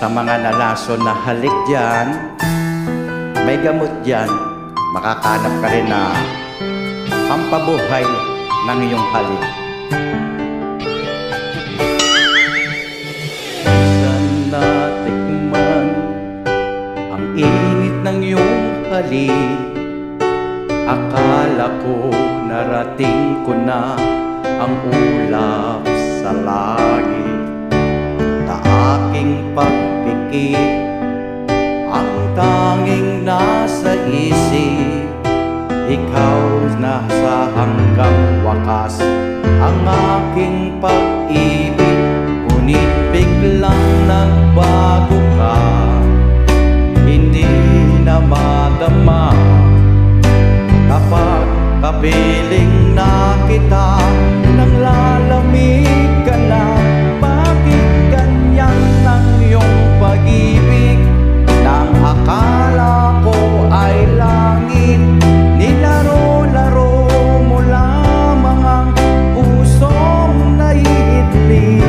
Sa mga nalason na halik dyan, may gamot dyan, makakanap ka rin na pampabuhay ng iyong halik. Saan natikman ang init ng iyong halik? Akala ko narating ko na ang ulap sa langit. Na aking pagpikit ang tanging nasa isip, ikaw na sa hanggang wakas ang aking pag-ibig. Ngunit biglang nagbago ka, hindi na madama kapag kapiling na kita, nang lalamig ka na. Bakit ganyan ang iyong pag-ibig? Nang akala ko ay langit, nilaro-laro mo lamang ang pusong naiidlig.